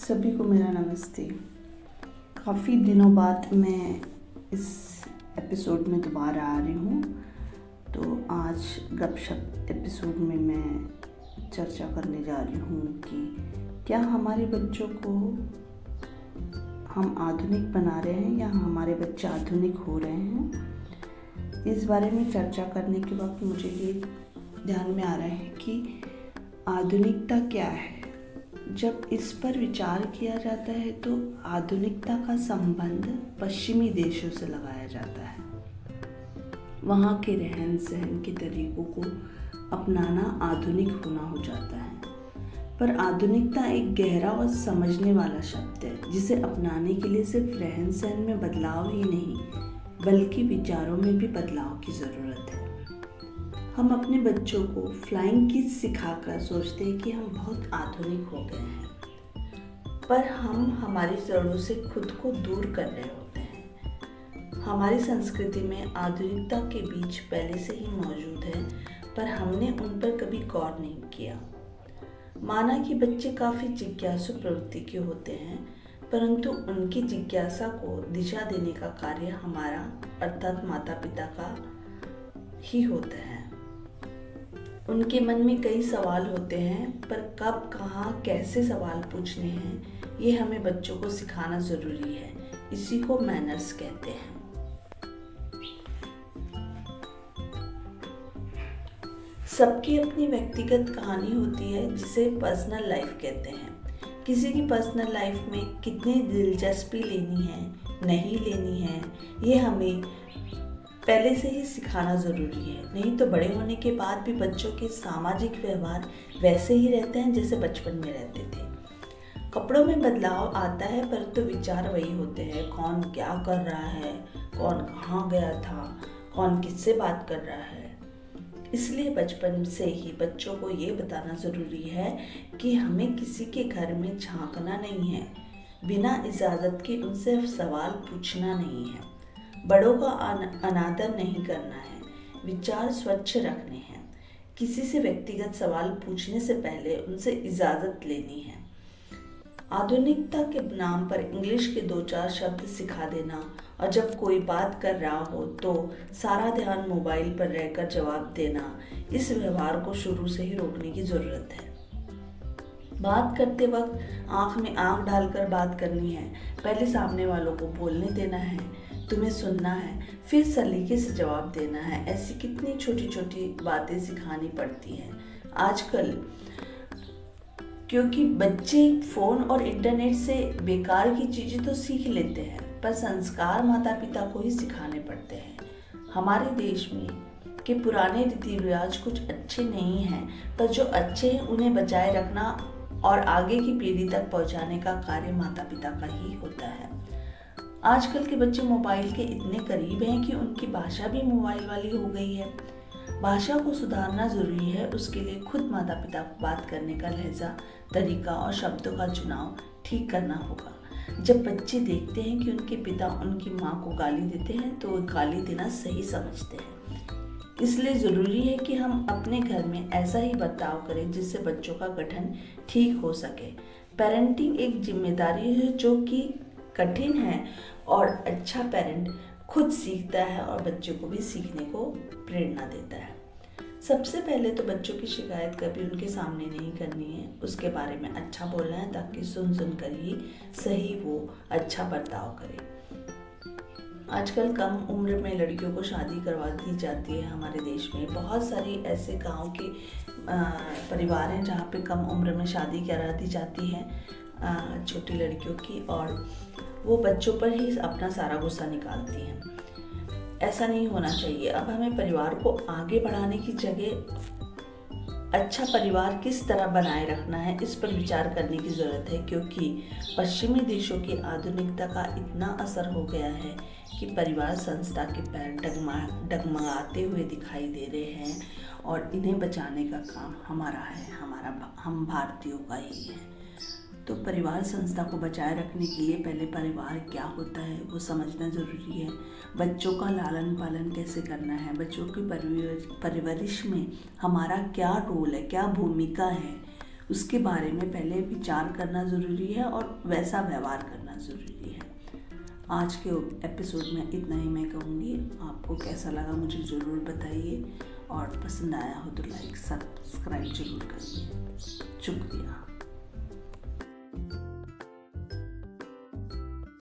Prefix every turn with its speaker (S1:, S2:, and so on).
S1: सभी को मेरा नमस्ते। काफ़ी दिनों बाद मैं इस एपिसोड में दोबारा आ रही हूँ। तो आज गपशप एपिसोड में मैं चर्चा करने जा रही हूँ कि क्या हमारे बच्चों को हम आधुनिक बना रहे हैं या हमारे बच्चे आधुनिक हो रहे हैं। इस बारे में चर्चा करने के वक्त मुझे ये ध्यान में आ रहा है कि आधुनिकता क्या है। जब इस पर विचार किया जाता है तो आधुनिकता का संबंध पश्चिमी देशों से लगाया जाता है। वहाँ के रहन सहन के तरीकों को अपनाना आधुनिक होना हो जाता है। पर आधुनिकता एक गहरा और समझने वाला शब्द है, जिसे अपनाने के लिए सिर्फ रहन सहन में बदलाव ही नहीं बल्कि विचारों में भी बदलाव की ज़रूरत है। हम अपने बच्चों को फ्लाइंग किस सिखाकर सोचते हैं कि हम बहुत आधुनिक हो गए हैं, पर हम हमारी जड़ों से खुद को दूर कर रहे होते हैं। हमारी संस्कृति में आधुनिकता के बीज पहले से ही मौजूद है, पर हमने उन पर कभी गौर नहीं किया। माना कि बच्चे काफ़ी जिज्ञासु प्रवृत्ति के होते हैं, परंतु उनकी जिज्ञासा को दिशा देने का कार्य हमारा अर्थात माता पिता का ही होता है। उनके मन में कई सवाल होते हैं, पर कब कहाँ कैसे सवाल पूछने हैं ये हमें बच्चों को सिखाना ज़रूरी है। इसी को मैनर्स कहते हैं। सबकी अपनी व्यक्तिगत कहानी होती है, जिसे पर्सनल लाइफ कहते हैं। किसी की पर्सनल लाइफ में कितनी दिलचस्पी लेनी है नहीं लेनी है ये हमें पहले से ही सिखाना ज़रूरी है। नहीं तो बड़े होने के बाद भी बच्चों के सामाजिक व्यवहार वैसे ही रहते हैं जैसे बचपन में रहते थे। कपड़ों में बदलाव आता है, परंतु विचार वही होते हैं। कौन क्या कर रहा है, कौन कहाँ गया था, कौन किससे बात कर रहा है। इसलिए बचपन से ही बच्चों को ये बताना ज़रूरी है कि हमें किसी के घर में झांकना नहीं है, बिना इजाज़त के उनसे सवाल पूछना नहीं है, बड़ों का अनादर नहीं करना है, विचार स्वच्छ रखने हैं, किसी से व्यक्तिगत सवाल पूछने से पहले उनसे इजाज़त लेनी है। आधुनिकता के नाम पर इंग्लिश के 2-4 शब्द सिखा देना और जब कोई बात कर रहा हो तो सारा ध्यान मोबाइल पर रहकर जवाब देना, इस व्यवहार को शुरू से ही रोकने की ज़रूरत है। बात करते वक्त आँख में आँख डालकर बात करनी है। पहले सामने वालों को बोलने देना है, तुम्हें सुनना है, फिर सलीके से जवाब देना है। ऐसी कितनी छोटी छोटी बातें सिखानी पड़ती हैं आजकल, क्योंकि बच्चे फ़ोन और इंटरनेट से बेकार की चीज़ें तो सीख लेते हैं, पर संस्कार माता पिता को ही सिखाने पड़ते हैं। हमारे देश में के पुराने रीति रिवाज कुछ अच्छे नहीं हैं, पर जो अच्छे हैं उन्हें बचाए रखना और आगे की पीढ़ी तक पहुंचाने का कार्य माता पिता का ही होता है। आजकल के बच्चे मोबाइल के इतने करीब हैं कि उनकी भाषा भी मोबाइल वाली हो गई है। भाषा को सुधारना ज़रूरी है, उसके लिए खुद माता पिता को बात करने का लहजा, तरीका और शब्दों का चुनाव ठीक करना होगा। जब बच्चे देखते हैं कि उनके पिता उनकी माँ को गाली देते हैं तो वो गाली देना सही समझते हैं। इसलिए ज़रूरी है कि हम अपने घर में ऐसा ही बर्ताव करें जिससे बच्चों का गठन ठीक हो सके। पेरेंटिंग एक जिम्मेदारी है जो कि कठिन है, और अच्छा पेरेंट खुद सीखता है और बच्चों को भी सीखने को प्रेरणा देता है। सबसे पहले तो बच्चों की शिकायत कभी उनके सामने नहीं करनी है, उसके बारे में अच्छा बोलना है ताकि सुन कर ही सही वो अच्छा बर्ताव करे। आजकल कम उम्र में लड़कियों को शादी करवा दी जाती है। हमारे देश में बहुत सारी ऐसे गांव के परिवार हैं जहाँ पे कम उम्र में शादी करा दी जाती है छोटी लड़कियों की, और वो बच्चों पर ही अपना सारा गुस्सा निकालती हैं। ऐसा नहीं होना चाहिए। अब हमें परिवार को आगे बढ़ाने की जगह अच्छा परिवार किस तरह बनाए रखना है, इस पर विचार करने की ज़रूरत है, क्योंकि पश्चिमी देशों की आधुनिकता का इतना असर हो गया है कि परिवार संस्था के पैर डगमगाते हुए दिखाई दे रहे हैं, और इन्हें बचाने का काम हमारा है, हम भारतीयों का ही है। तो परिवार संस्था को बचाए रखने के लिए पहले परिवार क्या होता है वो समझना ज़रूरी है। बच्चों का लालन पालन कैसे करना है, बच्चों की परवरिश में हमारा क्या रोल है, क्या भूमिका है, उसके बारे में पहले विचार करना ज़रूरी है और वैसा व्यवहार करना ज़रूरी है। आज के एपिसोड में इतना ही मैं कहूँगी। आपको कैसा लगा मुझे ज़रूर बताइए और पसंद आया हो तो लाइक सब्सक्राइब जरूर करिए। शुक्रिया।